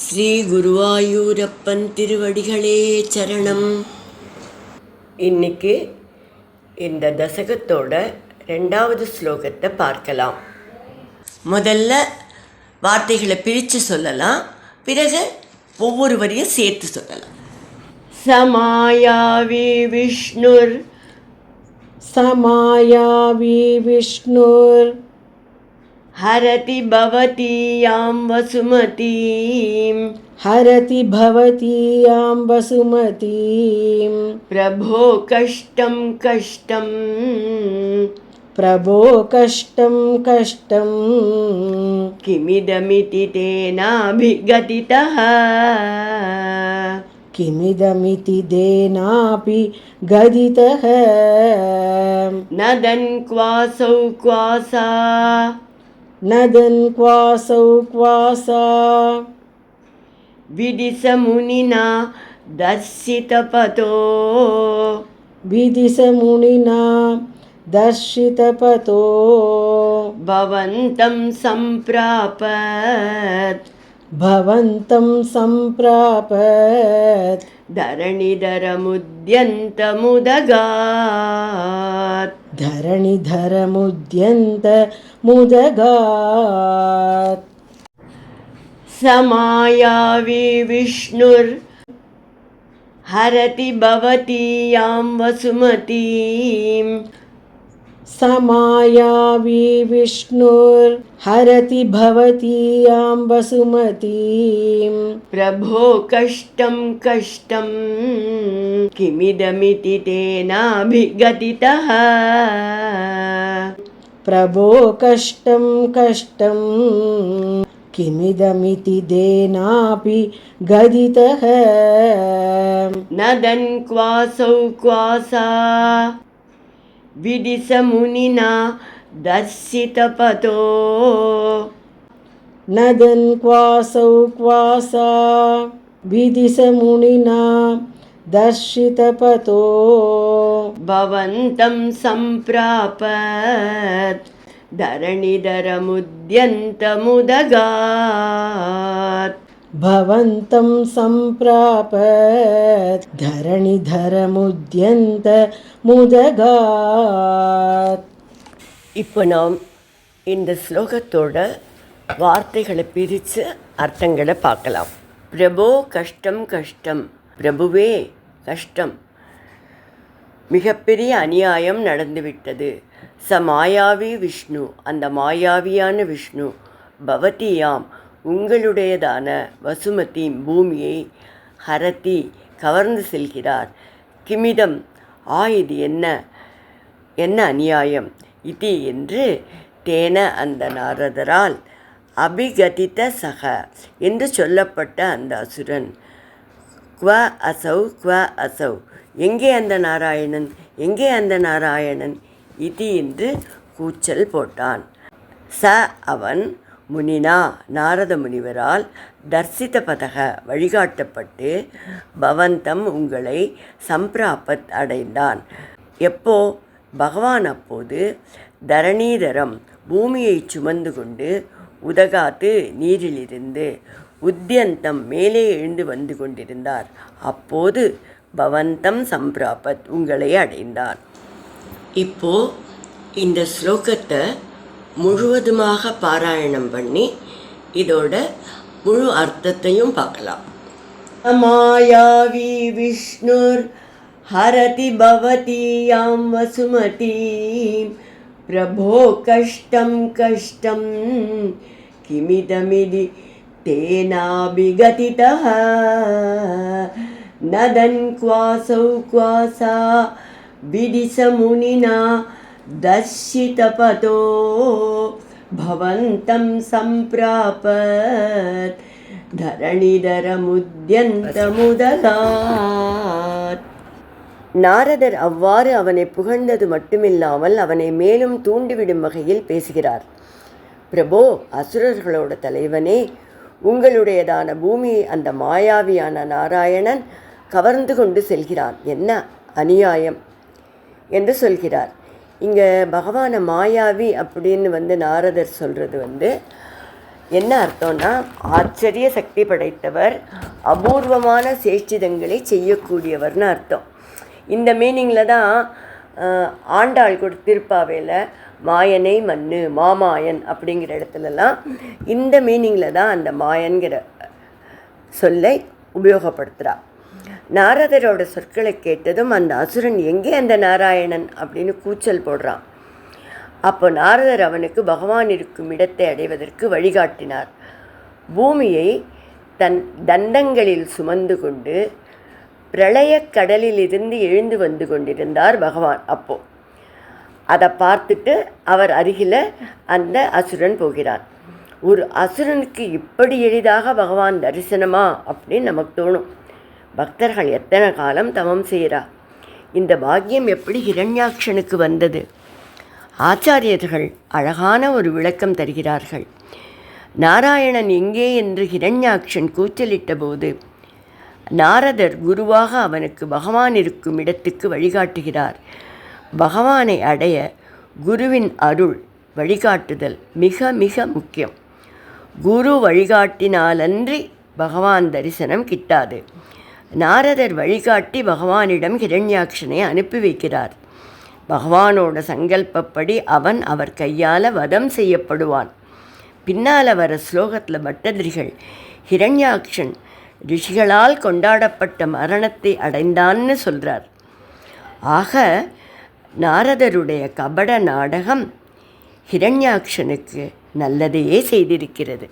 ஸ்ரீ குருவாயூரப்பன் திருவடிகளே சரணம். இன்னைக்கு இந்த தசகத்தோட 2வது ஸ்லோகத்தை பார்க்கலாம். முதல்ல வார்த்தைகளை பிரித்து சொல்லலாம், பிறகு ஒவ்வொரு வரியும் சேர்த்து சொல்லலாம். சமாயாவி விஷ்ணுர் சமாயாவி விஷ்ணுர் ஹரதி பவதீயாம் வசுமதீம் ஹரதி பவதீயாம் வசுமதீம் பிரபோ கஷ்டம் கஷ்டம் பிரபோ கஷ்டம் கஷ்டம் கிமிதமிதி தேனாபிகதிதஹ கிமிதமிதி தேனாபி கதிதஹ நதன் க்வாசௌ க்வாசா நதன் க்வாசௌ க்வாசா விதிச முனினா தர்சிதபதோ விதிச முனினா தர்ஷிதபதோ பவந்தம் சம்பிராபத் பவந்தம் சம்பிராபத் தரணிதரமுத்யந்தமுதகாத் தரணிதரமுத்யந்த முதகாத் சமாயாவி விஷ்ணுர் ஹரதி பவதீயாம் வசுமதீம் சமாயாவி விஷ்ணுர் ஹரதி பவதீயாம் வசுமதீம் பிரபோ கஷ்டம் கஷ்டம் கிமிதமிதி தேனாபிகதிதஹ பிரபோ கஷ்டம் கஷ்டம் கிமிதமிதி தேனாபி கதிதஹ நதன் க்வாசௌ க்வாசா விதிச முனினா தர்சிதபதோ நதன் க்வாசௌ க்வாசா விதிச முனினா தர்ஷிதபதோ பவந்தம் சம்பிராபத் தரணிதரமுத்யந்தமுதகாத் பவந்தம் சம்பிராபத் தரணிதரமுத்யந்த முதகாத். இப்போ நாம் இந்த ஸ்லோகத்தோட வார்த்தைகளை பிரித்து அர்த்தங்களை பார்க்கலாம். பிரபோ கஷ்டம் கஷ்டம், பிரபுவே கஷ்டம், மிகப்பெரிய அநியாயம் நடந்துவிட்டது. மாயாவி விஷ்ணு, அந்த மாயாவியான விஷ்ணு, பவதியாம் உங்களுடையதான வசுமதி பூமியை ஹரதி கவர்ந்து செல்கிறார். கிமிதம் இது என்ன என்ன அநியாயம், இது என்று தேன அந்த நாரதரால் அபிகதித சக என்று சொல்லப்பட்ட அந்த அசுரன், குவ அசௌ எங்கே அந்த நாராயணன், எங்கே அந்த நாராயணன் இது என்று கூச்சல் போட்டான். ச அவன் முனினா நாரத முனிவரால் தர்சித பதக வழிகாட்டப்பட்டு பவந்தம் உங்களை சம்பிராபத் அடைந்தான். எப்போ? பகவான் அப்போது தரணீதரம் பூமியை சுமந்து கொண்டு உதகாத்து நீரிலிருந்து உத்யந்தம் மேலே எழுந்து வந்து கொண்டிருந்தார். அப்போது பவந்தம் சம்பிராபத் உங்களை அடைந்தான். இப்போ இந்த ஸ்லோகத்தை முழுவதுமாக பாராயணம் பண்ணி இதோட முழு அர்த்தத்தையும் பார்க்கலாம். மாயாவி விஷ்ணுர் ஹரதி பவதீயாம் வசுமதீம் பிரபோ கஷ்டம் கஷ்டம் கிமிதமிதி தேனாபிகதிதஹ நதன் க்வாசௌ க்வாசா விதிச முனினா தர்ஷிதபதோ பவந்தம் சம்பிராபத் தரணிதரமுத்யந்தமுதகாத். நாரதர் அவ்வாறு அவனை புகழ்ந்தது மட்டுமில்லாமல் அவனை மேலும் தூண்டிவிடும் வகையில் பேசுகிறார். பிரபோ, அசுரர்களோட தலைவனே, உங்களுடையதான பூமியை அந்த மாயாவியான நாராயணன் கவர்ந்து கொண்டு செல்கிறான். என்ன அநியாயம் என்று சொல்கிறார். இங்கே பகவானை மாயாவி அப்படின்னு நாரதர் சொல்கிறது என்ன அர்த்தம்னா ஆச்சரிய சக்தி படைத்தவர், அபூர்வமான சேஷ்டிதங்களை செய்யக்கூடியவர்னு அர்த்தம். இந்த மீனிங்கில் தான் ஆண்டாள் திருப்பாவையில் மாயனை மண்ணு மாமாயன் அப்படிங்கிற இடத்துலலாம் இந்த மீனிங்கில் தான் அந்த மாயன்கிற சொல்லை உபயோகப்படுத்துகிறா. நாரதரோட சொற்களை கேட்டதும் அந்த அசுரன் எங்கே அந்த நாராயணன் அப்படின்னு கூச்சல் போடுறான். அப்போ நாரதர் அவனுக்கு பகவான் இருக்கும் இடத்தை அடைவதற்கு வழிகாட்டினார். பூமியை தன் தந்தங்களில் சுமந்து கொண்டு பிரளயக் கடலிலிருந்து எழுந்து வந்து கொண்டிருந்தார் பகவான். அப்போது அதை பார்த்துட்டு அவர் அருகில் அந்த அசுரன் போகிறார். ஒரு அசுரனுக்கு இப்படி எளிதாக பகவான் தரிசனமா அப்படின்னு நமக்கு தோணும். பக்தர்கள் எத்தனை காலம் தவம் செய்கிறா, இந்த பாக்கியம் எப்படி ஹிரண்யாக்ஷனுக்கு வந்தது? ஆச்சாரியர்கள் அழகான ஒரு விளக்கம் தருகிறார்கள். நாராயணன் எங்கே என்று ஹிரண்யாக்ஷன் கூச்சலிட்ட போது நாரதர் குருவாக அவனுக்கு பகவான் இருக்கும் இடத்துக்கு வழிகாட்டுகிறார். பகவானை அடைய குருவின் அருள் வழிகாட்டுதல் மிக மிக முக்கியம். குரு வழிகாட்டினாலன்றி பகவான் தரிசனம் கிட்டாது. நாரதர் வழிகாட்டி பகவானிடம் ஹிரண்யாக்ஷனை அனுப்பி வைக்கிறார். பகவானோட சங்கல்பப்படி அவன் அவர் கையால் வதம் செய்யப்படுவான். பின்னால் வர ஸ்லோகத்தில் பட்டதிரிகள் ஹிரண்யாக்ஷன் ரிஷிகளால் கொண்டாடப்பட்ட மரணத்தை அடைந்தான்னு சொல்கிறார். ஆக நாரதருடைய கபட நாடகம் ஹிரண்யாக்ஷனுக்கு நல்லதையே செய்திருக்கிறது.